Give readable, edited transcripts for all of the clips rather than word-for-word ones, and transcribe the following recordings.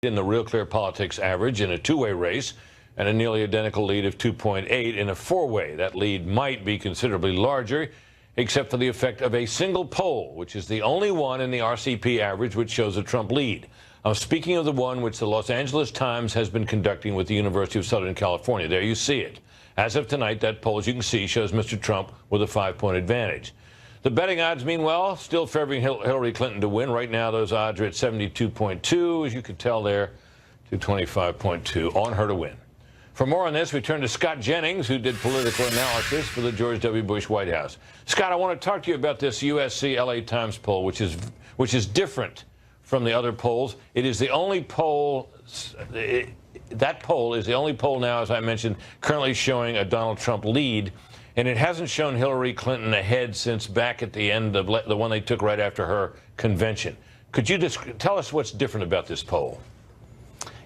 in the Real Clear Politics average in a two-way race and a nearly identical lead of 2.8 in a four-way. That lead might be considerably larger, except for the effect of a single poll, which is the only one in the RCP average which shows a Trump lead. I'm speaking of the one which the Los Angeles Times has been conducting with the University of Southern California. There you see it. As of tonight, that poll, as you can see, shows Mr. Trump with a 5-point advantage. The betting odds, meanwhile, still favoring Hillary Clinton to win. Right now, those odds are at 72.2, as you can tell there, to 25.2 on her to win. For more on this, we turn to Scott Jennings, who did political analysis for the George W. Bush White House. Scott, I want to talk to you about this USC LA Times poll, which is different from the other polls. It is the only poll, that poll is the only poll now, as I mentioned, currently showing a Donald Trump lead. And it hasn't shown Hillary Clinton ahead since back at the end of the one they took right after her convention. Could you just tell us what's different about this poll?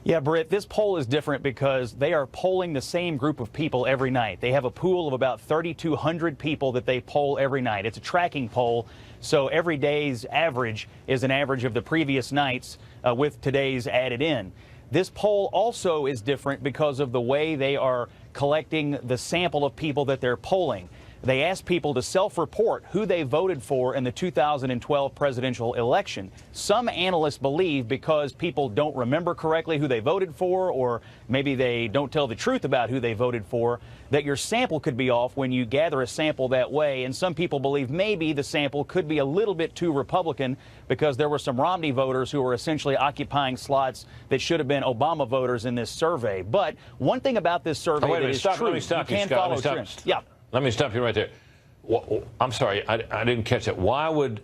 Yeah, Britt, this poll is different because they are polling the same group of people every night. They have a pool of about 3,200 people that they poll every night. It's a tracking poll, so every day's average is an average of the previous nights with today's added in. This poll also is different because of the way they are collecting the sample of people that they're polling. They ask people to self-report who they voted for in the 2012 presidential election. Some analysts believe because people don't remember correctly who they voted for, or maybe they don't tell the truth about who they voted for, that your sample could be off when you gather a sample that way. And some people believe maybe the sample could be a little bit too Republican because there were some Romney voters who were essentially occupying slots that should have been Obama voters in this survey. But one thing about this survey that is true, you can follow trends. Yeah. Let me stop you right there. I'm sorry, I didn't catch that. Why would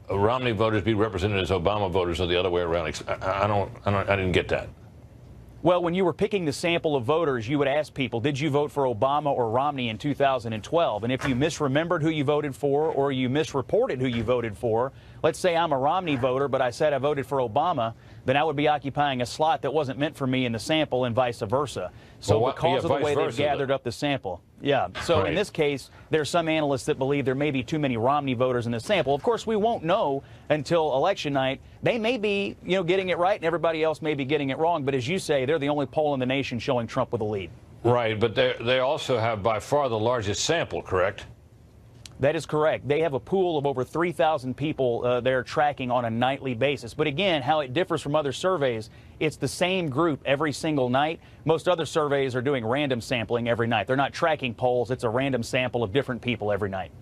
Romney voters be represented as Obama voters or the other way around? I didn't get that. Well, when you were picking the sample of voters, you would ask people, did you vote for Obama or Romney in 2012? And if you misremembered who you voted for or you misreported who you voted for, let's say I'm a Romney voter, but I said I voted for Obama, then I would be occupying a slot that wasn't meant for me in the sample and vice versa. So because of the way they've gathered up the sample. Yeah. So in this case, there's some analysts that believe there may be too many Romney voters in the sample. Of course, we won't know until election night. They may be, getting it right and everybody else may be getting it wrong. But as you say, they're the only poll in the nation showing Trump with a lead. Right. But they also have by far the largest sample, correct? That is correct. They have a pool of over 3,000 people they're tracking on a nightly basis. But again, how it differs from other surveys, it's the same group every single night. Most other surveys are doing random sampling every night. They're not tracking polls. It's a random sample of different people every night.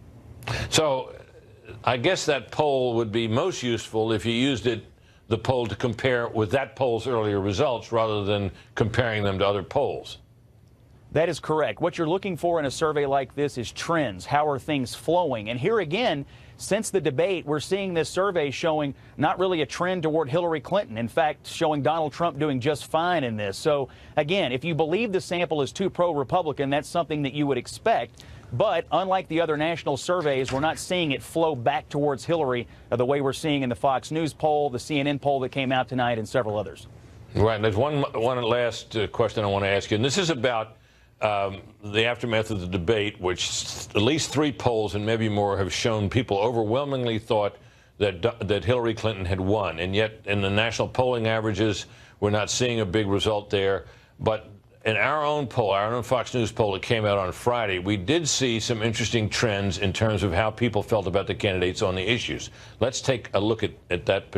So I guess that poll would be most useful if you used the poll to compare with that poll's earlier results rather than comparing them to other polls. That is correct. What you're looking for in a survey like this is trends. How are things flowing? And here again, since the debate, we're seeing this survey showing not really a trend toward Hillary Clinton. In fact, showing Donald Trump doing just fine in this. So again, if you believe the sample is too pro-Republican, that's something that you would expect. But unlike the other national surveys, we're not seeing it flow back towards Hillary the way we're seeing in the Fox News poll, the CNN poll that came out tonight, and several others. Right. And there's one last question I want to ask you, and this is about the aftermath of the debate, which at least 3 polls and maybe more have shown people overwhelmingly thought that Hillary Clinton had won. And yet in the national polling averages, we're not seeing a big result there. But in our own poll, our own Fox News poll that came out on Friday, we did see some interesting trends in terms of how people felt about the candidates on the issues. Let's take a look at that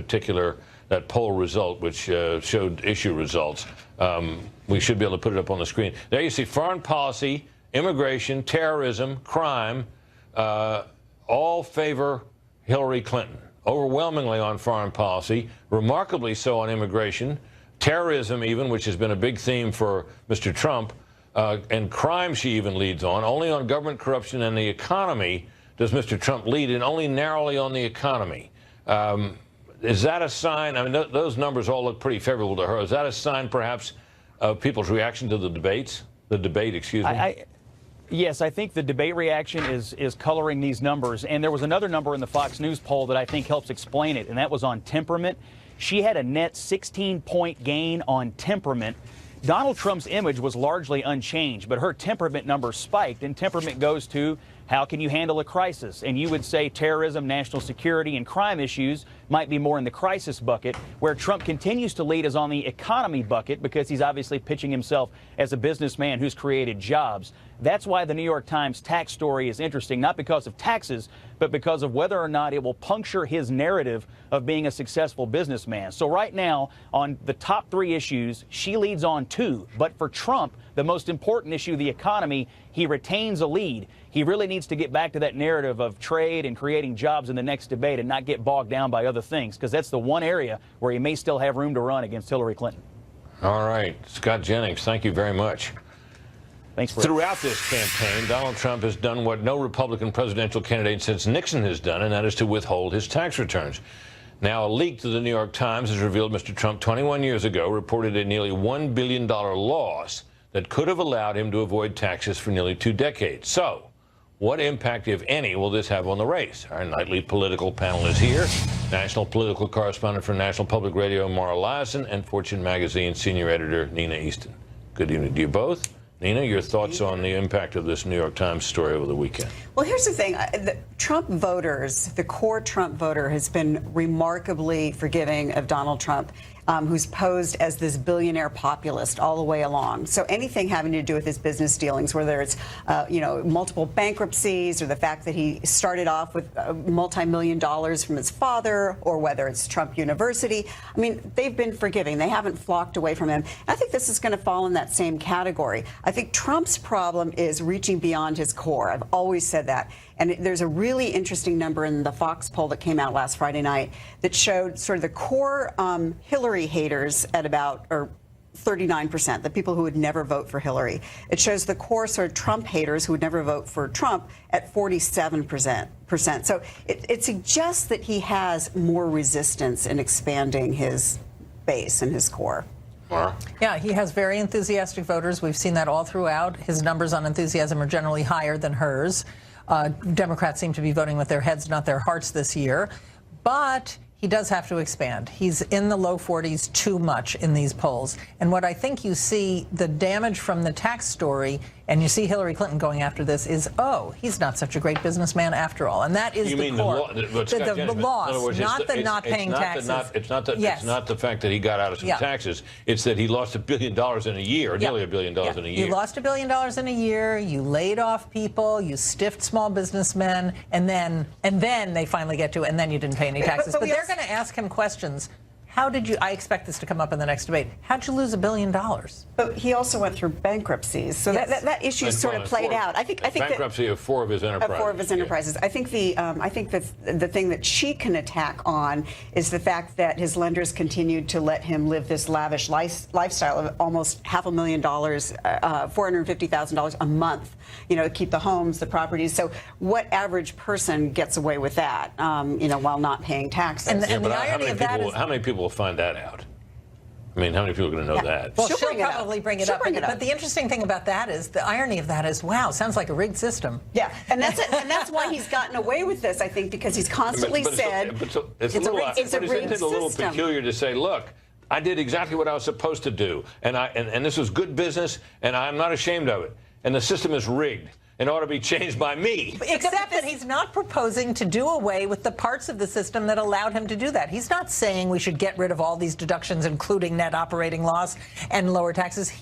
poll result, which showed issue results. We should be able to put it up on the screen. There you see foreign policy, immigration, terrorism, crime, all favor Hillary Clinton. Overwhelmingly on foreign policy, remarkably so on immigration, terrorism even, which has been a big theme for Mr. Trump, and crime she even leads on. Only on government corruption and the economy does Mr. Trump lead, and only narrowly on the economy. Is that a sign? I mean, those numbers all look pretty favorable to her. Is that a sign, perhaps, of people's reaction to the debate, excuse me? Yes, I think the debate reaction is coloring these numbers. And there was another number in the Fox News poll that I think helps explain it, and that was on temperament. She had a net 16-point gain on temperament. Donald Trump's image was largely unchanged, but her temperament number spiked, and temperament goes to How can you handle a crisis? And you would say terrorism, national security, and crime issues might be more in the crisis bucket, where Trump continues to lead is on the economy bucket because he's obviously pitching himself as a businessman who's created jobs. That's why the New York Times tax story is interesting, not because of taxes, but because of whether or not it will puncture his narrative of being a successful businessman. So right now, on the top 3 issues, she leads on 2. But for Trump, the most important issue, the economy, he retains a lead. He really needs to get back to that narrative of trade and creating jobs in the next debate and not get bogged down by other things, because that's the one area where he may still have room to run against Hillary Clinton. All right. Scott Jennings, thank you very much. Thanks, Brett. Throughout this campaign, Donald Trump has done what no Republican presidential candidate since Nixon has done, and that is to withhold his tax returns. Now, a leak to the New York Times has revealed Mr. Trump 21 years ago reported a nearly $1 billion loss that could have allowed him to avoid taxes for nearly 2 decades. So, what impact, if any, will this have on the race? Our nightly political panel is here. National political correspondent for National Public Radio, Mara Liasson, and Fortune Magazine senior editor, Nina Easton. Good evening to you both. Nina, your thoughts on the impact of this New York Times story over the weekend? Well, here's the thing. The Trump voters, the core Trump voter, has been remarkably forgiving of Donald Trump, who's posed as this billionaire populist all the way along. So anything having to do with his business dealings, whether it's, multiple bankruptcies or the fact that he started off with multi-million dollars from his father, or whether it's Trump University, I mean, they've been forgiving. They haven't flocked away from him. I think this is going to fall in that same category. I think Trump's problem is reaching beyond his core. I've always said that. And there's a really interesting number in the Fox poll that came out last Friday night that showed sort of the core Hillary haters at about, or 39%, the people who would never vote for Hillary. It shows the core sort of Trump haters who would never vote for Trump at 47%. So it suggests that he has more resistance in expanding his base and his core. Yeah, he has very enthusiastic voters. We've seen that all throughout. His numbers on enthusiasm are generally higher than hers. Democrats seem to be voting with their heads, not their hearts this year. But he does have to expand. He's in the low 40s too much in these polls. And what I think you see, the damage from the tax story, and you see Hillary Clinton going after this, is, oh, he's not such a great businessman after all. And that is the core. The loss, not the not paying taxes. It's not the fact that he got out of some taxes. It's that he lost $1 billion in a year, nearly $1 billion in a year. You lost $1 billion in a year. You laid off people. You stiffed small businessmen, and then they finally get to it, and then you didn't pay any taxes. But they're going to ask him questions. How did you, I expect this to come up in the next debate, how'd you lose $1 billion? But he also went through bankruptcies, so that issue sort of played out. I think bankruptcy of 4 of his enterprises. Of 4 of his enterprises. I think the thing that she can attack on is the fact that his lenders continued to let him live this lavish lifestyle of almost $500,000, $450,000 a month, to keep the homes, the properties. So what average person gets away with that, while not paying taxes? And the irony of that is, how many people will find that out? I mean, how many people are going to know that? Well, she'll probably bring it up. But the interesting thing about that is, the irony of that is, wow, sounds like a rigged system. Yeah, and that's why he's gotten away with this, I think, because he's constantly said it's a little peculiar to say, look, I did exactly what I was supposed to do, and this was good business, and I'm not ashamed of it. And the system is rigged and ought to be changed by me. Except that he's not proposing to do away with the parts of the system that allowed him to do that. He's not saying we should get rid of all these deductions, including net operating loss and lower taxes.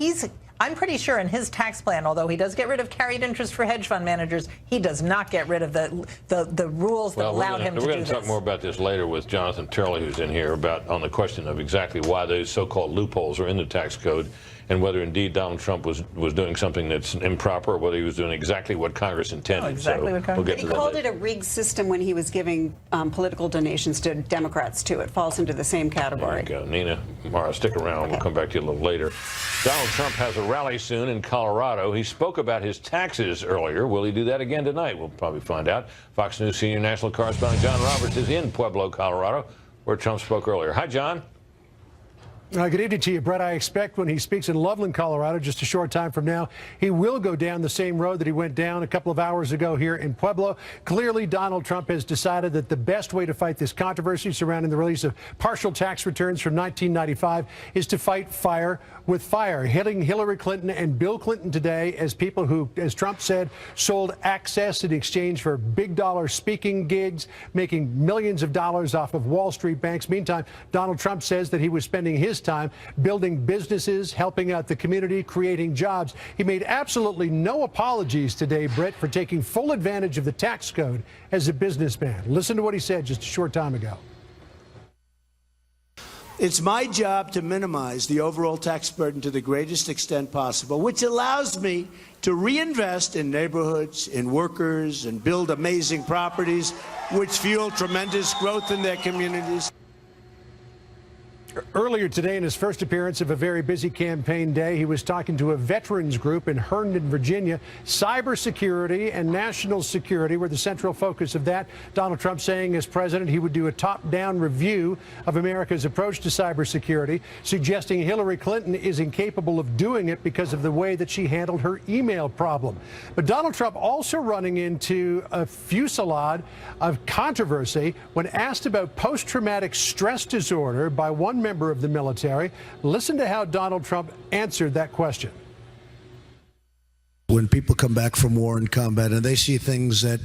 I'm pretty sure in his tax plan, although he does get rid of carried interest for hedge fund managers, he does not get rid of the rules that allowed him to do this. We're going to talk more about this later with Jonathan Turley, who's in here, on the question of exactly why those so-called loopholes are in the tax code, and whether indeed Donald Trump was doing something that's improper, or whether he was doing exactly what Congress intended. Exactly what Congress intended. He called it a rigged system when he was giving political donations to Democrats, too. It falls into the same category. There you go. Nina, Mara, stick around. Okay. We'll come back to you a little later. Donald Trump has a rally soon in Colorado. He spoke about his taxes earlier. Will he do that again tonight? We'll probably find out. Fox News senior national correspondent John Roberts is in Pueblo, Colorado, where Trump spoke earlier. Hi, John. Good evening to you, Brett. I expect when he speaks in Loveland, Colorado, just a short time from now, he will go down the same road that he went down a couple of hours ago here in Pueblo. Clearly, Donald Trump has decided that the best way to fight this controversy surrounding the release of partial tax returns from 1995 is to fight fire with fire, hitting Hillary Clinton and Bill Clinton today as people who, as Trump said, sold access in exchange for big dollar speaking gigs, making millions of dollars off of Wall Street banks. Meantime, Donald Trump says that he was spending his time building businesses, helping out the community, creating jobs. He made absolutely no apologies today, Britt, for taking full advantage of the tax code as a businessman. Listen to what he said just a short time ago. It's my job to minimize the overall tax burden to the greatest extent possible, which allows me to reinvest in neighborhoods, in workers, and build amazing properties, which fuel tremendous growth in their communities. Earlier today, in his first appearance of a very busy campaign day, he was talking to a veterans group in Herndon, Virginia. Cybersecurity and national security were the central focus of that. Donald Trump saying as president he would do a top-down review of America's approach to cybersecurity, suggesting Hillary Clinton is incapable of doing it because of the way that she handled her email problem. But Donald Trump also running into a fusillade of controversy when asked about post-traumatic stress disorder by one member of the military. Listen to how Donald Trump answered that question. When people come back from war and combat and they see things that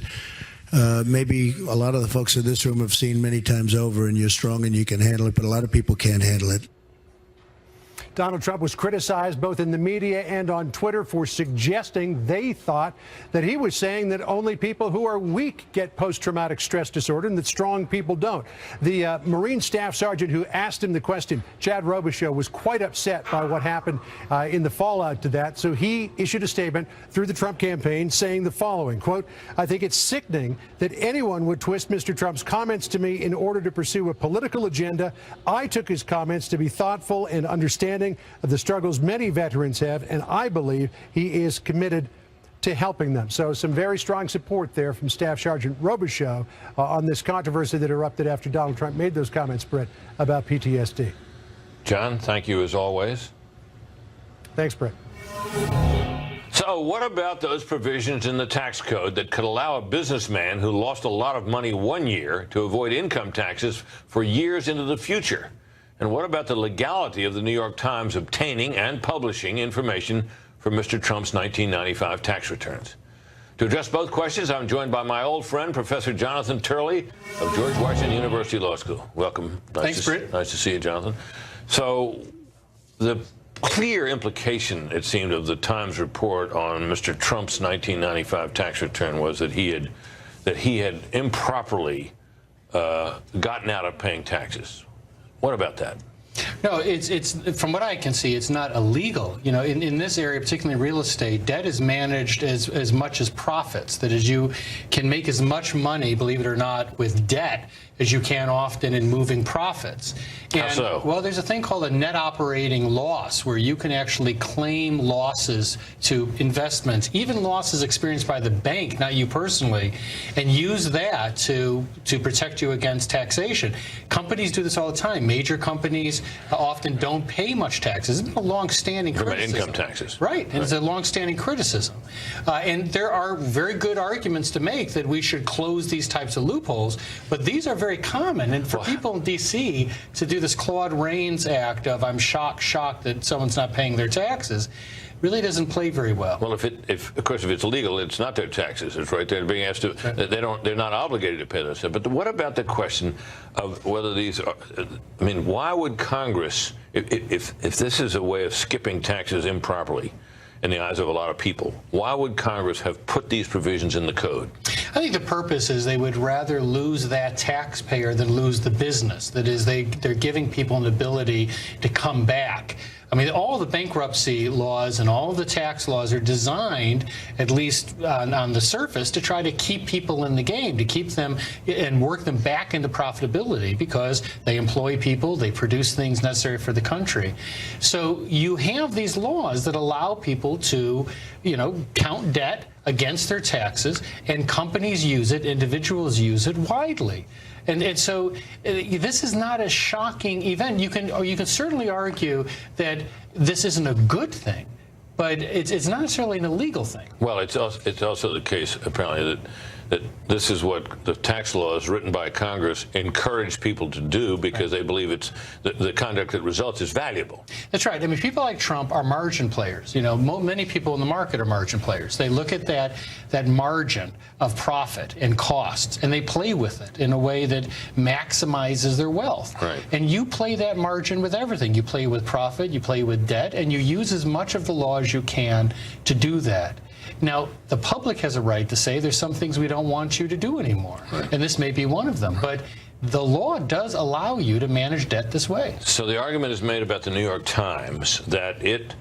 maybe a lot of the folks in this room have seen many times over, and you're strong and you can handle it, but a lot of people can't handle it. Donald Trump was criticized both in the media and on Twitter for suggesting they thought that he was saying that only people who are weak get post-traumatic stress disorder and that strong people don't. The Marine Staff Sergeant who asked him the question, Chad Robichaux, was quite upset by what happened in the fallout to that. So he issued a statement through the Trump campaign saying the following, quote, "I think it's sickening that anyone would twist Mr. Trump's comments to me in order to pursue a political agenda. I took his comments to be thoughtful and understanding of the struggles many veterans have, and I believe he is committed to helping them." So some very strong support there from Staff Sergeant Robichaux on this controversy that erupted after Donald Trump made those comments, Brett, about PTSD. John, thank you as always. Thanks, Brett. So what about those provisions in the tax code that could allow a businessman who lost a lot of money one year to avoid income taxes for years into the future? And what about the legality of the New York Times obtaining and publishing information from Mr. Trump's 1995 tax returns? To address both questions, I'm joined by my old friend, Professor Jonathan Turley of George Washington University Law School. Welcome. Thanks, Britt. Nice to see you, Jonathan. So the clear implication, it seemed, of the Times report on Mr. Trump's 1995 tax return was that he had improperly gotten out of paying taxes. What about that? No, it's from what I can see, it's not illegal. You know, in this area, particularly real estate, debt is managed as much as profits. That is, you can make as much money, believe it or not, with debt as you can often in moving profits. And, how so? Well, there's a thing called a net operating loss, where you can actually claim losses to investments, even losses experienced by the bank, not you personally, and use that to protect you against taxation. Companies do this all the time. Major companies often don't pay much taxes. It's a long-standing criticism. Income taxes. Right, and it's a long-standing criticism. And there are very good arguments to make that we should close these types of loopholes, but these are very common. And for people in D.C. to do this Claude Rains act of "I'm shocked that someone's not paying their taxes," really doesn't play very well. Well, of course, if it's legal, it's not their taxes. It's right there being asked to. They're not obligated to pay those. But what about the question of whether these are? I mean, why would Congress, if this is a way of skipping taxes improperly in the eyes of a lot of people, why would Congress have put these provisions in the code? I think the purpose is they would rather lose that taxpayer than lose the business. That is, they're giving people an ability to come back. I mean, all the bankruptcy laws and all of the tax laws are designed, at least on the surface, to try to keep people in the game, to keep them and work them back into profitability, because they employ people, they produce things necessary for the country. So you have these laws that allow people to, count debt against their taxes, and companies use it, individuals use it widely. And so this is not a shocking event. You can certainly argue that this isn't a good thing, but it's not necessarily an illegal thing. Well, it's also the case, apparently, that this is what the tax laws written by Congress encourage people to do because they believe it's the conduct that results is valuable. That's right. I mean, people like Trump are margin players. You know, many people in the market are margin players. They look at that margin of profit and costs, and they play with it in a way that maximizes their wealth. Right. And you play that margin with everything. You play with profit, you play with debt, and you use as much of the law as you can to do that. Now, the public has a right to say there's some things we don't want you to do anymore, and this may be one of them. But the law does allow you to manage debt this way. So the argument is made about the New York Times that it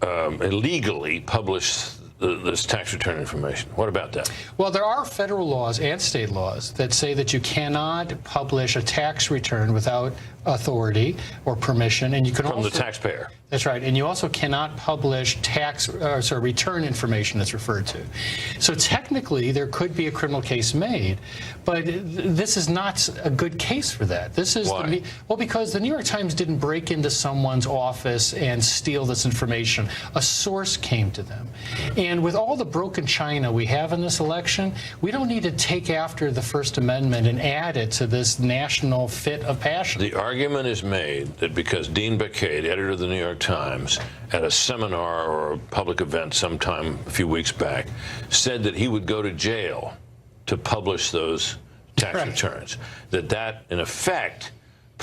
illegally published this tax return information. What about that? Well, there are federal laws and state laws that say that you cannot publish a tax return without authority or permission, and you can From also, the taxpayer. That's right, and you also cannot publish return information that's referred to. So technically, there could be a criminal case made, but this is not a good case for that. This is Why? Well, because the New York Times didn't break into someone's office and steal this information. A source came to them, and with all the broken china we have in this election, we don't need to take after the First Amendment and add it to this national fit of passion. The argument is made that because Dean Baquet, editor of the New York Times, at a seminar or a public event sometime a few weeks back, said that he would go to jail to publish those tax returns, that in effect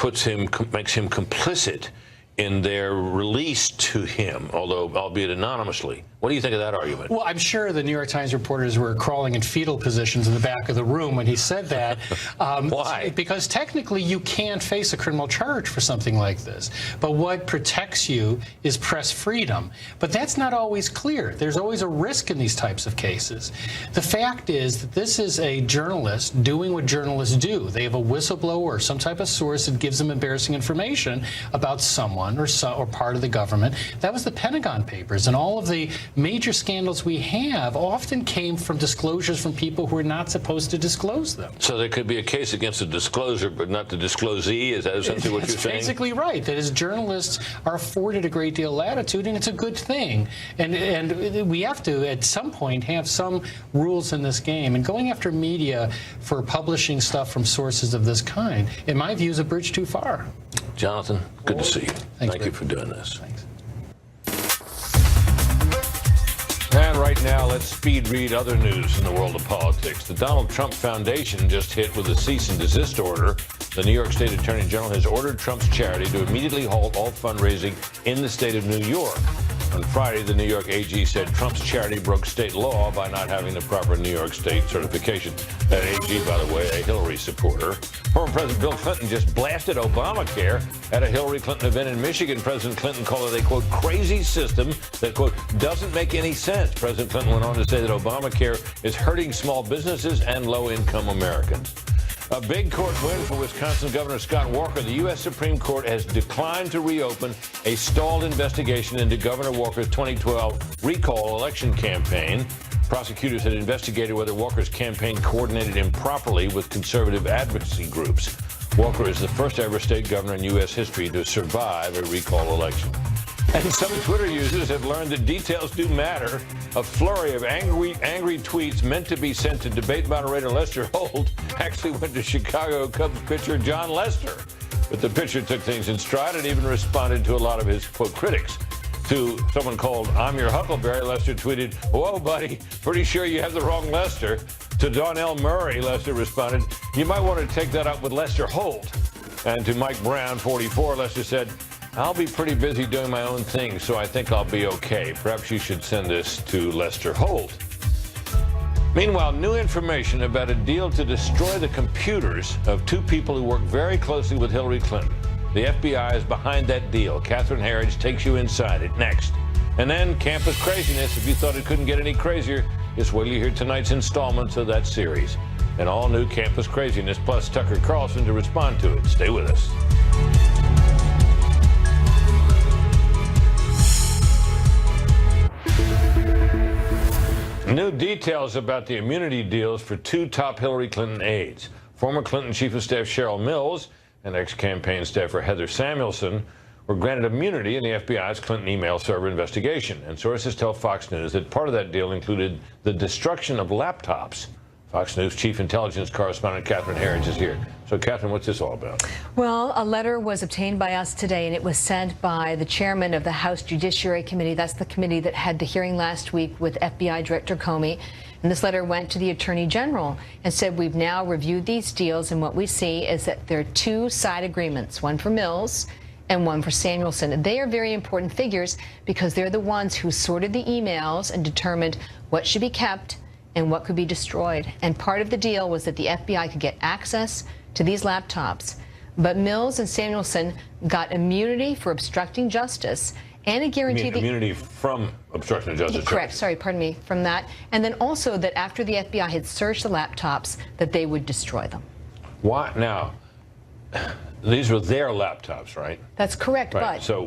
makes him complicit in their release to him, although albeit anonymously. What do you think of that argument? Well, I'm sure the New York Times reporters were crawling in fetal positions in the back of the room when he said that. Why? Because technically you can't face a criminal charge for something like this. But what protects you is press freedom. But that's not always clear. There's always a risk in these types of cases. The fact is that this is a journalist doing what journalists do. They have a whistleblower or some type of source that gives them embarrassing information about someone or part of the government. That was the Pentagon Papers, and all of the major scandals we have often came from disclosures from people who are not supposed to disclose them. So there could be a case against the discloser, but not the disclosee? Is that essentially what you're saying? That's basically right. That is, journalists are afforded a great deal of latitude, and it's a good thing. And we have to, at some point, have some rules in this game. And going after media for publishing stuff from sources of this kind, in my view, is a bridge too far. Jonathan, good to see you. Thanks, Thank you Rick. for doing this. Thanks. And right now, let's speed read other news in the world of politics. The Donald Trump Foundation just hit with a cease and desist order. The New York State Attorney General has ordered Trump's charity to immediately halt all fundraising in the state of New York. On Friday, the New York AG said Trump's charity broke state law by not having the proper New York State certification. That AG, by the way, a Hillary supporter. Former President Bill Clinton just blasted Obamacare at a Hillary Clinton event in Michigan. President Clinton called it a, quote, crazy system that, quote, doesn't make any sense. President Clinton went on to say that Obamacare is hurting small businesses and low-income Americans. A big court win for Wisconsin Governor Scott Walker. The U.S. Supreme Court has declined to reopen a stalled investigation into Governor Walker's 2012 recall election campaign. Prosecutors had investigated whether Walker's campaign coordinated improperly with conservative advocacy groups. Walker is the first ever state governor in U.S. history to survive a recall election. And some Twitter users have learned that details do matter. A flurry of angry tweets meant to be sent to debate moderator Lester Holt actually went to Chicago Cubs pitcher John Lester. But the pitcher took things in stride and even responded to a lot of his, quote, critics. To someone called I'm Your Huckleberry, Lester tweeted, whoa, buddy, pretty sure you have the wrong Lester. To Donnell Murray, Lester responded, you might want to take that up with Lester Holt. And to Mike Brown, 44, Lester said, I'll be pretty busy doing my own thing, so I think I'll be okay. Perhaps you should send this to Lester Holt. Meanwhile, new information about a deal to destroy the computers of two people who work very closely with Hillary Clinton. The FBI is behind that deal. Catherine Herridge takes you inside it next. And then campus craziness. If you thought it couldn't get any crazier, just wait till you hear tonight's installments of that series. And all new campus craziness, plus Tucker Carlson to respond to it. Stay with us. New details about the immunity deals for two top Hillary Clinton aides. former Clinton Chief of Staff Cheryl Mills and ex-campaign staffer Heather Samuelson were granted immunity in the FBI's Clinton email server investigation. And sources tell Fox News that part of that deal included the destruction of laptops. Fox News Chief Intelligence Correspondent Catherine Herridge is here. So, Catherine, what's this all about? Well, a letter was obtained by us today, and it was sent by the chairman of the House Judiciary Committee. That's the committee that had the hearing last week with FBI Director Comey. And this letter went to the Attorney General and said, we've now reviewed these deals, and what we see is that there are two side agreements, one for Mills and one for Samuelson. They are very important figures because they're the ones who sorted the emails and determined what should be kept and what could be destroyed. And part of the deal was that the FBI could get access to these laptops. But Mills and Samuelson got immunity for obstructing justice and a guarantee that immunity from obstruction of justice. Correct. Sorry, pardon me, from that. And then also that after the FBI had searched the laptops, that they would destroy them. Why? Now, these were their laptops, right? That's correct, Right. but... So,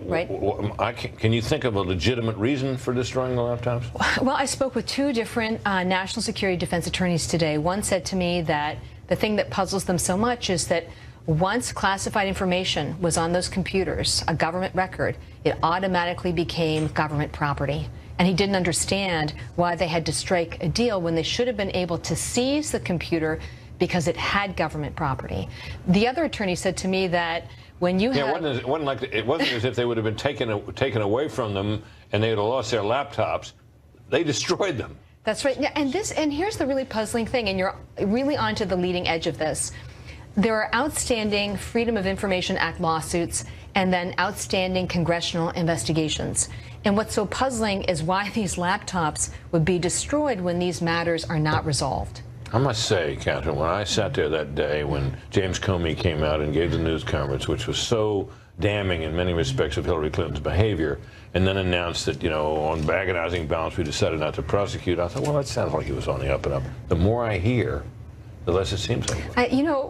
can you think of a legitimate reason for destroying the laptops? Well, I spoke with two different national security defense attorneys today. One said to me that the thing that puzzles them so much is that once classified information was on those computers, a government record, it automatically became government property. And he didn't understand why they had to strike a deal when they should have been able to seize the computer because it had government property. The other attorney said to me that when you have... It wasn't as if they would have been taken away from them and they would have lost their laptops. They destroyed them. That's right. Yeah, and here's the really puzzling thing, and you're really onto the leading edge of this. There are outstanding Freedom of Information Act lawsuits and then outstanding congressional investigations. And what's so puzzling is why these laptops would be destroyed when these matters are not resolved. I must say, Catherine, when I sat there that day when James Comey came out and gave the news conference, which was so damning in many respects of Hillary Clinton's behavior, and then announced that, on agonizing balance, we decided not to prosecute, I thought, well, that sounds like he was on the up and up. The more I hear, the less it seems like.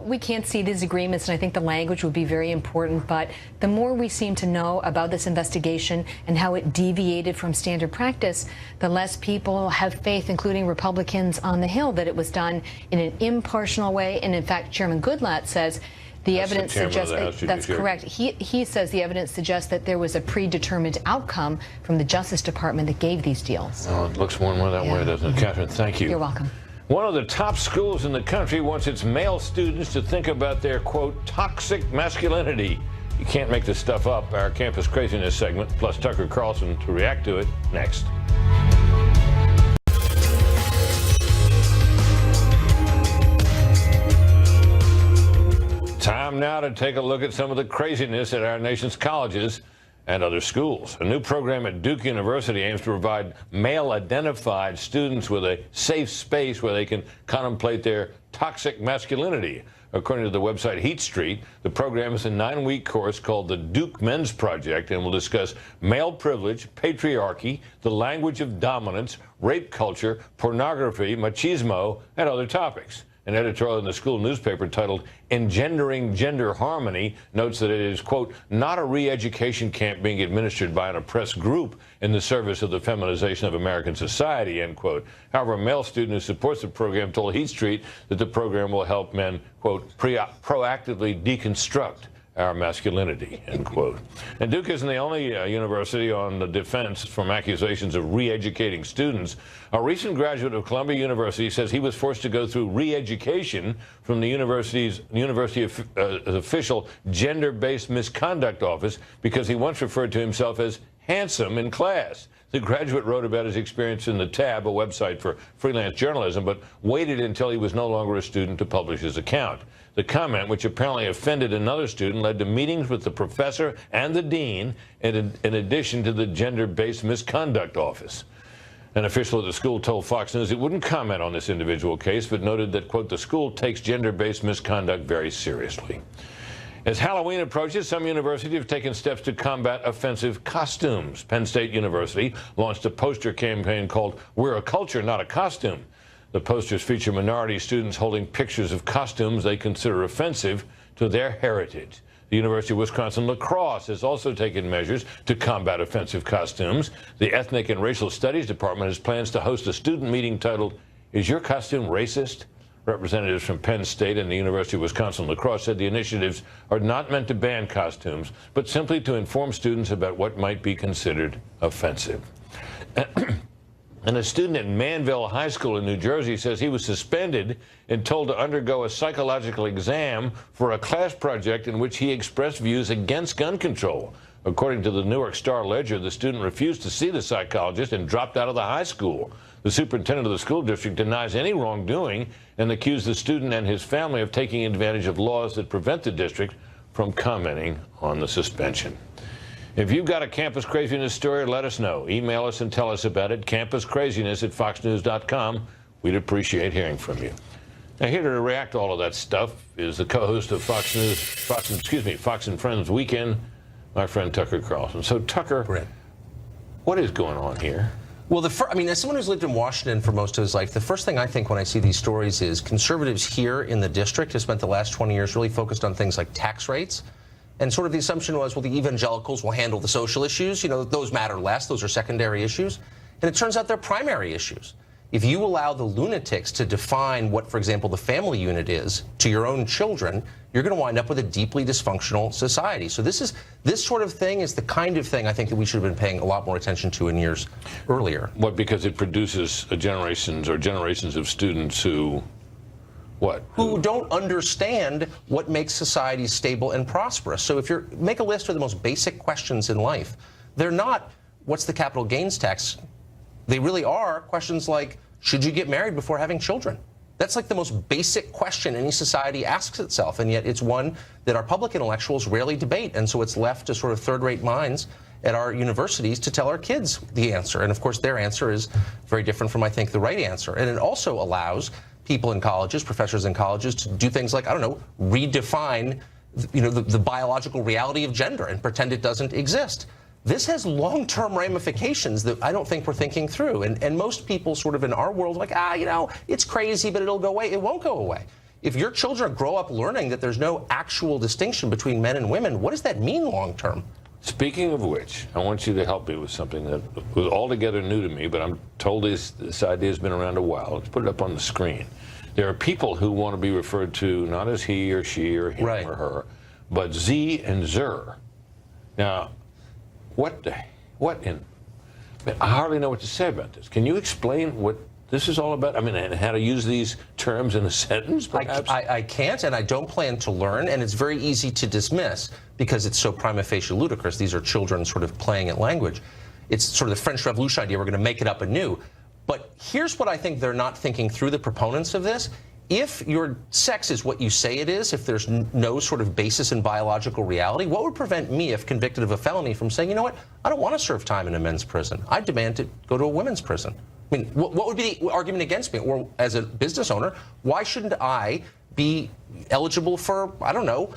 We can't see these agreements, and I think the language would be very important, but the more we seem to know about this investigation and how it deviated from standard practice, the less people have faith, including Republicans on the Hill, that it was done in an impartial way. And in fact, Chairman Goodlatte says the evidence suggests that's correct. He says the evidence suggests that there was a predetermined outcome from the Justice Department that gave these deals. Oh, it looks one way that way, doesn't it? Catherine, thank you. You're welcome. One of the top schools in the country wants its male students to think about their, quote, toxic masculinity. You can't make this stuff up. Our Campus Craziness segment, plus Tucker Carlson to react to it, next. Time now to take a look at some of the craziness at our nation's colleges and other schools. A new program at Duke University aims to provide male-identified students with a safe space where they can contemplate their toxic masculinity. According to the website Heat Street, the program is a 9-week course called the Duke Men's Project and will discuss male privilege, patriarchy, the language of dominance, rape culture, pornography, machismo, and other topics. An editorial in the school newspaper titled Engendering Gender Harmony notes that it is, quote, not a re-education camp being administered by an oppressed group in the service of the feminization of American society, end quote. However, a male student who supports the program told Heat Street that the program will help men, quote, proactively deconstruct our masculinity, end quote. And Duke isn't the only university on the defense from accusations of re-educating students. A recent graduate of Columbia University says he was forced to go through re-education from the university's official gender-based misconduct office because he once referred to himself as handsome in class. The graduate wrote about his experience in The Tab, a website for freelance journalism, but waited until he was no longer a student to publish his account. The comment, which apparently offended another student, led to meetings with the professor and the dean, in addition to the gender-based misconduct office. An official at the school told Fox News it wouldn't comment on this individual case, but noted that, quote, the school takes gender-based misconduct very seriously. As Halloween approaches, some universities have taken steps to combat offensive costumes. Penn State University launched a poster campaign called We're a Culture, Not a Costume. The posters feature minority students holding pictures of costumes they consider offensive to their heritage. The University of Wisconsin Lacrosse has also taken measures to combat offensive costumes. The Ethnic and Racial Studies Department has plans to host a student meeting titled, Is Your Costume Racist? Representatives from Penn State and the University of Wisconsin-La Crosse said the initiatives are not meant to ban costumes, but simply to inform students about what might be considered offensive. And a student at Manville High School in New Jersey says he was suspended and told to undergo a psychological exam for a class project in which he expressed views against gun control. According to the Newark Star-Ledger, the student refused to see the psychologist and dropped out of the high school. The superintendent of the school district denies any wrongdoing and accused the student and his family of taking advantage of laws that prevent the district from commenting on the suspension. If you've got a campus craziness story, let us know. Email us and tell us about it, campuscraziness@foxnews.com. We'd appreciate hearing from you. Now, here to react to all of that stuff is the co-host of Fox and Friends Weekend, my friend Tucker Carlson. So, Tucker, Brett, what is going on here? Well, as someone who's lived in Washington for most of his life, the first thing I think when I see these stories is conservatives here in the district have spent the last 20 years really focused on things like tax rates. And sort of the assumption was, well, the evangelicals will handle the social issues. You know, those matter less. Those are secondary issues. And it turns out they're primary issues. If you allow the lunatics to define what, for example, the family unit is to your own children, you're going to wind up with a deeply dysfunctional society. So this sort of thing is the kind of thing I think that we should have been paying a lot more attention to in years earlier. What, because it produces generations of students who, what? Who don't understand what makes society stable and prosperous. So if you make a list of the most basic questions in life, they're not, what's the capital gains tax? They really are questions like, should you get married before having children? That's like the most basic question any society asks itself, and yet it's one that our public intellectuals rarely debate, and so it's left to sort of third-rate minds at our universities to tell our kids the answer. And of course, their answer is very different from, I think, the right answer. And it also allows people in colleges, professors in colleges, to do things like, I don't know, redefine, the biological reality of gender and pretend it doesn't exist. This has long-term ramifications that I don't think we're thinking through. And most people sort of in our world are like, it's crazy, but it'll go away. It won't go away. If your children grow up learning that there's no actual distinction between men and women, what does that mean long-term? Speaking of which, I want you to help me with something that was altogether new to me, but I'm told this idea has been around a while. Let's put it up on the screen. There are people who want to be referred to not as he or she or him or her, but Z and Zer. Now, I hardly know what to say about this. Can you explain what this is all about? I mean, and how to use these terms in a sentence, perhaps? I can't, and I don't plan to learn, and it's very easy to dismiss because it's so prima facie ludicrous. These are children sort of playing at language. It's sort of the French Revolution idea. We're going to make it up anew. But here's what I think they're not thinking through, the proponents of this. If your sex is what you say it is, if there's no sort of basis in biological reality, what would prevent me, if convicted of a felony, from saying, you know what, I don't want to serve time in a men's prison. I demand to go to a women's prison. I mean, what would be the argument against me? Or as a business owner, why shouldn't I be eligible for, I don't know,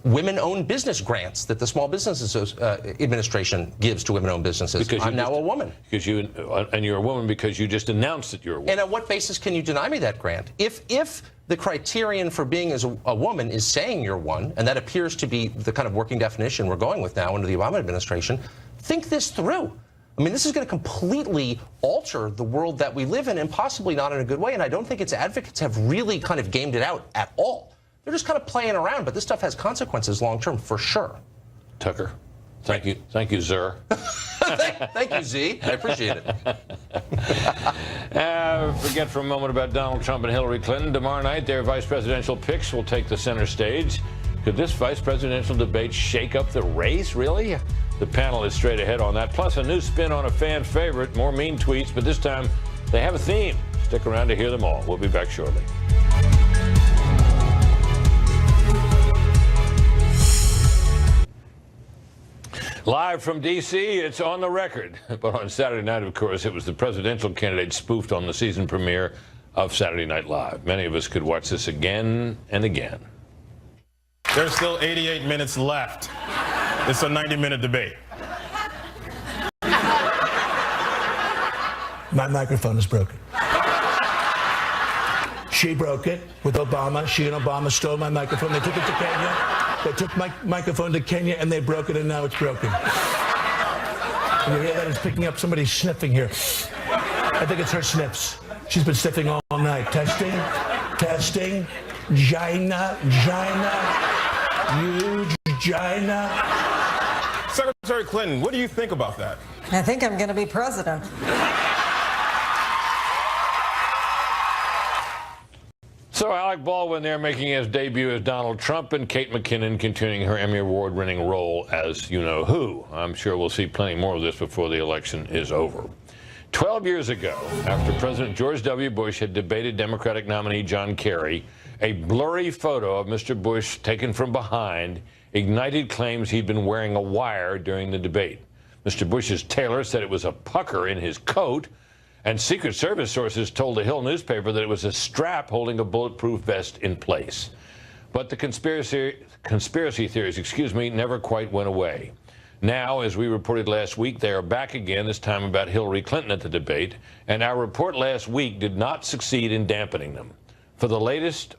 women-owned business grants that the Small Business Administration gives to women-owned businesses? Because I'm now a woman. And you're a woman because you just announced that you're a woman. And on what basis can you deny me that grant? If the criterion for being as a woman is saying you're one, and that appears to be the kind of working definition we're going with now under the Obama administration, think this through. I mean, this is going to completely alter the world that we live in, and possibly not in a good way. And I don't think its advocates have really kind of gamed it out at all. They're just kind of playing around, but this stuff has consequences long term for sure. Tucker, thank you, Zer. Thank you, Z. I appreciate it. Forget for a moment about Donald Trump and Hillary Clinton. Tomorrow night, their vice presidential picks will take the center stage. Could this vice presidential debate shake up the race, really? The panel is straight ahead on that. Plus, a new spin on a fan favorite, more mean tweets, but this time they have a theme. Stick around to hear them all. We'll be back shortly. Live from D.C., it's On the Record. But on Saturday night, of course, it was the presidential candidate spoofed on the season premiere of Saturday Night Live. Many of us could watch this again and again. There's still 88 minutes left. It's a 90-minute debate. My microphone is broken. She broke it with Obama. She and Obama stole my microphone. They took it to Kenya. They took my microphone to Kenya and they broke it, and now it's broken. And you hear that? It's picking up somebody sniffing here. I think it's her sniffs. She's been sniffing all night. Testing. Testing. Gina. Huge Gina. Secretary Clinton, what do you think about that? I think I'm going to be president. So Alec Baldwin there making his debut as Donald Trump, and Kate McKinnon continuing her Emmy Award-winning role as you-know-who. I'm sure we'll see plenty more of this before the election is over. 12 years ago, after President George W. Bush had debated Democratic nominee John Kerry, a blurry photo of Mr. Bush taken from behind ignited claims he'd been wearing a wire during the debate. Mr. Bush's tailor said it was a pucker in his coat, and Secret Service sources told the Hill newspaper that it was a strap holding a bulletproof vest in place. But the conspiracy theories, never quite went away. Now, as we reported last week, they are back again, this time about Hillary Clinton at the debate, and our report last week did not succeed in dampening them. For the latest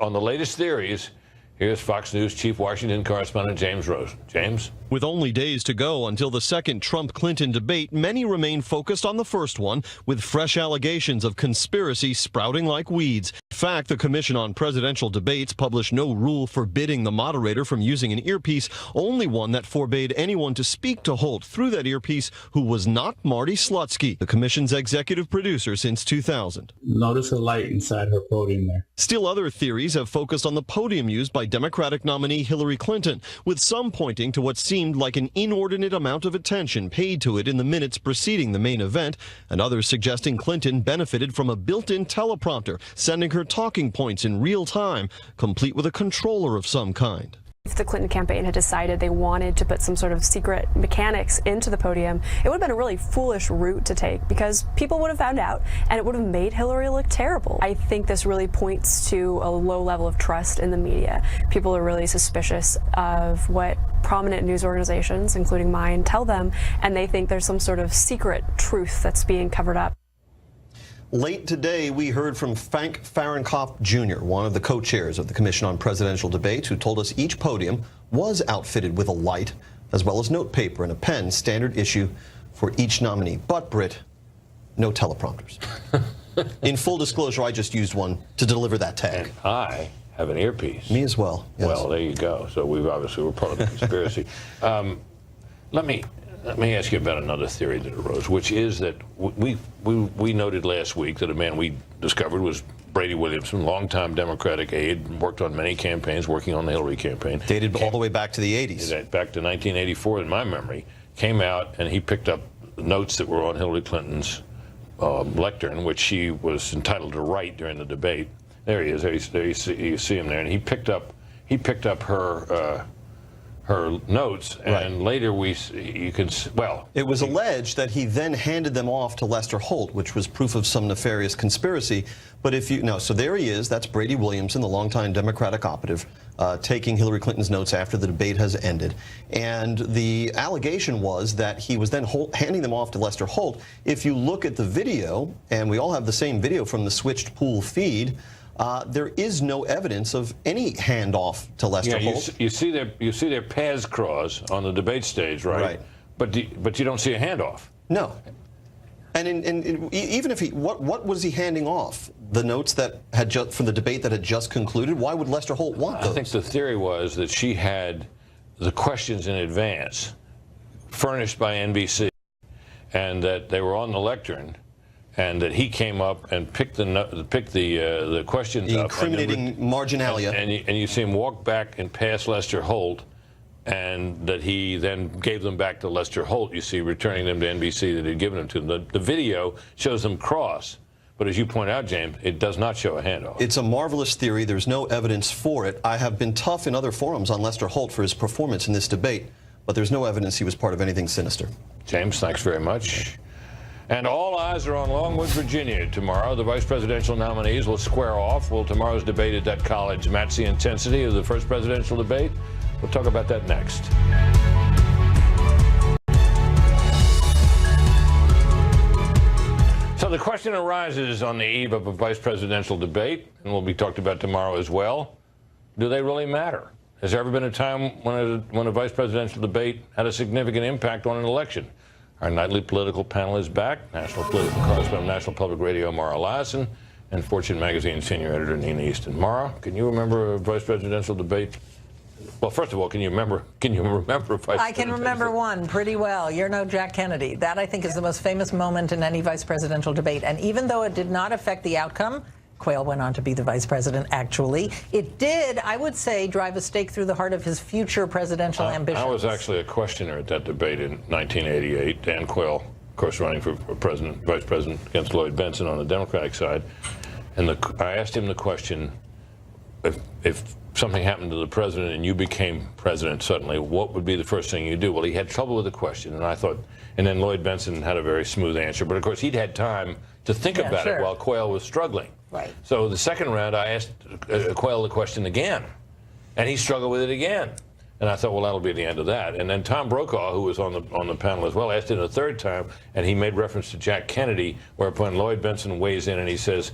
theories, here's Fox News Chief Washington Correspondent James Rosen. James? With only days to go until the second Trump-Clinton debate, many remain focused on the first one, with fresh allegations of conspiracy sprouting like weeds. In fact, the Commission on Presidential Debates published no rule forbidding the moderator from using an earpiece, only one that forbade anyone to speak to Holt through that earpiece who was not Marty Slutsky, the Commission's executive producer since 2000. Notice a light inside her podium there. Still, other theories have focused on the podium used by Democratic nominee Hillary Clinton, with some pointing to what seemed like an inordinate amount of attention paid to it in the minutes preceding the main event, and others suggesting Clinton benefited from a built-in teleprompter, sending her talking points in real time, complete with a controller of some kind. If the Clinton campaign had decided they wanted to put some sort of secret mechanics into the podium, it would have been a really foolish route to take because people would have found out and it would have made Hillary look terrible. I think this really points to a low level of trust in the media. People are really suspicious of what prominent news organizations, including mine, tell them, and they think there's some sort of secret truth that's being covered up. Late today, we heard from Frank Fahrenkopf Jr., one of the co-chairs of the Commission on Presidential Debates, who told us each podium was outfitted with a light, as well as note paper and a pen, standard issue for each nominee. But, Britt, no teleprompters. In full disclosure, I just used one to deliver that tag. And I have an earpiece. Me as well. Yes. Well, there you go. So we're part of the conspiracy. Let me ask you about another theory that arose, which is that we noted last week that a man we discovered was Brady Williamson, longtime Democratic aide, worked on many campaigns, working on the Hillary campaign. Dated all the way back to the 80s. Back to 1984, in my memory. Came out and he picked up notes that were on Hillary Clinton's lectern, which she was entitled to write during the debate. There he is. There you see him there, and he picked up her notes, and right. Later it was alleged that he then handed them off to Lester Holt, which was proof of some nefarious conspiracy. But so there he is. That's Brady Williamson, the longtime Democratic operative, taking Hillary Clinton's notes after the debate has ended. And the allegation was that he was then handing them off to Lester Holt. If you look at the video, and we all have the same video from the switched pool feed, there is no evidence of any handoff to Lester Holt. You see their paths cross on the debate stage, right? Right. But you don't see a handoff. No. And even if what was he handing off? The notes that had from the debate that had just concluded? Why would Lester Holt want those? I think the theory was that she had the questions in advance, furnished by NBC, and that they were on the lectern. And that he came up and picked the questions up. Incriminating marginalia. And you see him walk back and pass Lester Holt, and that he then gave them back to Lester Holt, you see, returning them to NBC that had given them to them. The video shows them cross. But as you point out, James, it does not show a handoff. It's a marvelous theory. There's no evidence for it. I have been tough in other forums on Lester Holt for his performance in this debate, but there's no evidence he was part of anything sinister. James, thanks very much. And all eyes are on Longwood, Virginia tomorrow. The vice presidential nominees will square off. Will tomorrow's debate at that college match the intensity of the first presidential debate? We'll talk about that next. So the question arises on the eve of a vice presidential debate, and will be talked about tomorrow as well. Do they really matter? Has there ever been a time when a vice presidential debate had a significant impact on an election? Our nightly political panel is back. National political correspondent, National Public Radio, Mara Lassen, and Fortune magazine senior editor Nina Easton. Mara, can you remember a vice presidential debate? Well, first of all, can you remember a vice I can remember one pretty well. You're no Jack Kennedy. That, I think, is the most famous moment in any vice presidential debate. And even though it did not affect the outcome, Quayle went on to be the vice president, actually. It did, I would say, drive a stake through the heart of his future presidential ambitions. I was actually a questioner at that debate in 1988. Dan Quayle, of course, running for vice president against Lloyd Bentsen on the Democratic side. And I asked him the question, if something happened to the president and you became president suddenly, what would be the first thing you do? Well, he had trouble with the question, and I thought, and then Lloyd Bentsen had a very smooth answer. But of course, he'd had time to think about it while Quayle was struggling. Right. So the second round, I asked Quayle the question again, and he struggled with it again. And I thought, well, that'll be the end of that. And then Tom Brokaw, who was on the panel as well, asked it a third time, and he made reference to Jack Kennedy, whereupon Lloyd Bentsen weighs in and he says,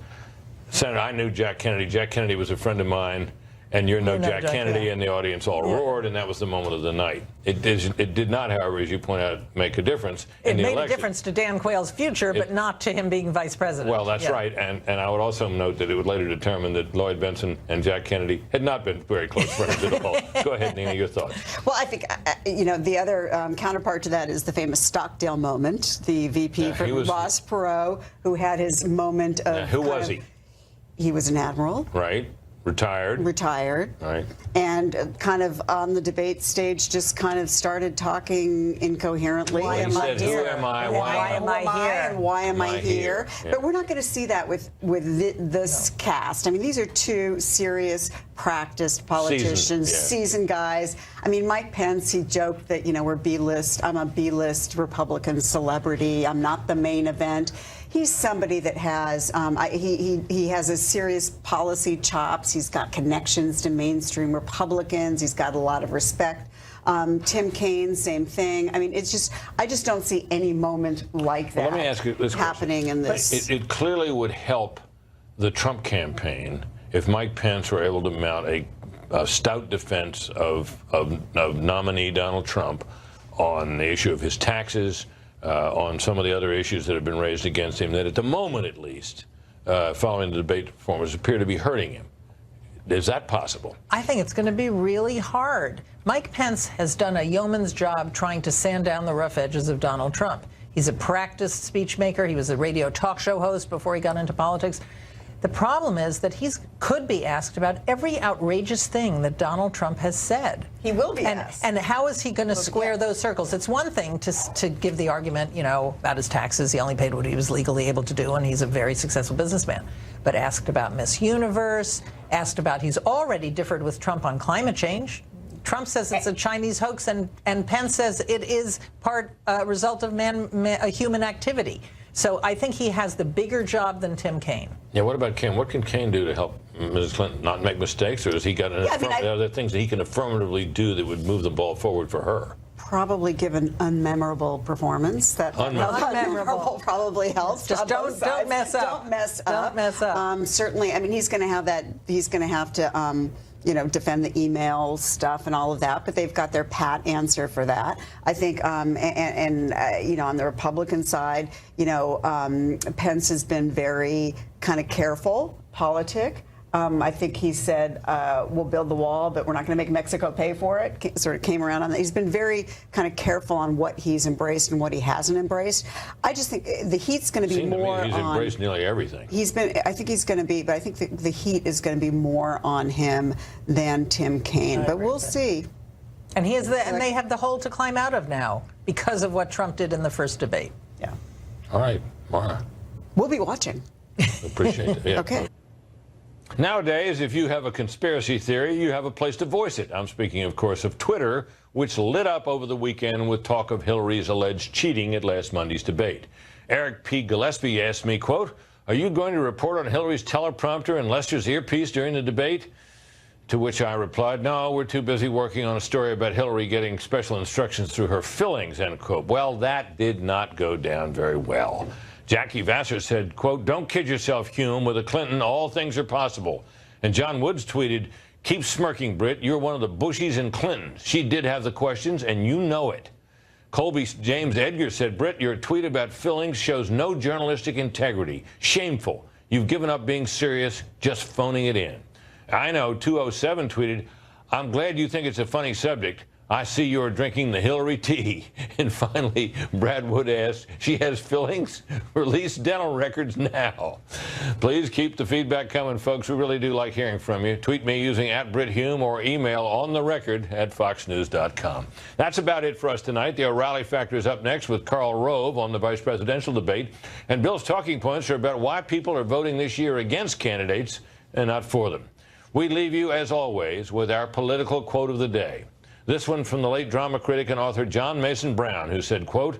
Senator, I knew Jack Kennedy. Jack Kennedy was a friend of mine, and you're no Jack Kennedy, and the audience all roared, and that was the moment of the night. It did not, however, as you point out, make a difference in the election. It made a difference to Dan Quayle's future, but not to him being vice president. Well, that's right, and I would also note that it would later determine that Lloyd Bentsen and Jack Kennedy had not been very close friends at all. Go ahead, Nina, your thoughts. Well, I think, the other counterpart to that is the famous Stockdale moment, the VP for Ross Perot, who had his moment of... who was he? He was an admiral. Right. Retired. Right. And kind of on the debate stage just kind of started talking incoherently. Why am I here? Who am I? Why am I here? And why am I here? Yeah. But we're not going to see that with this cast. I mean, these are two serious, practiced politicians, seasoned guys. I mean, Mike Pence, he joked that, we're B-list. I'm a B-list Republican celebrity. I'm not the main event. He's somebody that has, he has a serious policy chops. He's got connections to mainstream Republicans. He's got a lot of respect. Tim Kaine, same thing. I mean, I just don't see any moment like that let me ask you this happening in this. It clearly would help the Trump campaign if Mike Pence were able to mount a stout defense of nominee Donald Trump on the issue of his taxes, on some of the other issues that have been raised against him that at the moment at least, following the debate performance, appear to be hurting him. Is that possible? I think it's going to be really hard. Mike Pence has done a yeoman's job trying to sand down the rough edges of Donald Trump. He's a practiced speech maker. He was a radio talk show host before he got into politics. The problem is that he could be asked about every outrageous thing that Donald Trump has said. He will be asked. And how is he going to square those circles? It's one thing to give the argument, about his taxes. He only paid what he was legally able to do, and he's a very successful businessman. But asked about Miss Universe, asked about he's already differed with Trump on climate change. Trump says it's a Chinese hoax, and Pence says it is result of human activity. So I think he has the bigger job than Tim Kaine. Yeah, what about Kaine? What can Kaine do to help Mrs. Clinton not make mistakes, or has he got are there things that he can affirmatively do that would move the ball forward for her? Probably give an unmemorable performance. That unmemorable probably helps. Just don't mess up. Don't mess up. Certainly, I mean, he's going to have that. He's going to have to. Defend the email stuff and all of that, but they've got their pat answer for that. I think, on the Republican side, Pence has been very kind of careful, politic. I think he said, we'll build the wall, but we're not going to make Mexico pay for it. Sort of came around on that. He's been very kind of careful on what he's embraced and what he hasn't embraced. I just think the heat's going to be more on... He's embraced nearly everything. I think he's going to be, but I think the heat is going to be more on him than Tim Kaine. But we'll see. And and they have the hole to climb out of now because of what Trump did in the first debate. Yeah. All right, Mara. We'll be watching. Appreciate it. Yeah. Okay. Nowadays, if you have a conspiracy theory, you have a place to voice it. I'm speaking, of course, of Twitter, which lit up over the weekend with talk of Hillary's alleged cheating at last Monday's debate. Eric P. Gillespie asked me, quote, "Are you going to report on Hillary's teleprompter and Lester's earpiece during the debate?" To which I replied, "No, we're too busy working on a story about Hillary getting special instructions through her fillings," end quote. Well, that did not go down very well. Jackie Vassar said, quote, "Don't kid yourself, Hume. With a Clinton, all things are possible." And John Woods tweeted, "Keep smirking, Britt. You're one of the Bushies and Clintons. She did have the questions, and you know it." Colby James Edgar said, "Britt, your tweet about fillings shows no journalistic integrity. Shameful. You've given up being serious, just phoning it in. I know 207 tweeted, I'm glad you think it's a funny subject. I see you're drinking the Hillary tea. And finally, Brad Wood asked, she has fillings? Release dental records now. Please keep the feedback coming, folks. We really do like hearing from you. Tweet me using @BritHume or email ontherecord@foxnews.com. That's about it for us tonight. The O'Reilly Factor is up next with Karl Rove on the vice presidential debate. And Bill's talking points are about why people are voting this year against candidates and not for them. We leave you, as always, with our political quote of the day. This one from the late drama critic and author John Mason Brown, who said, quote,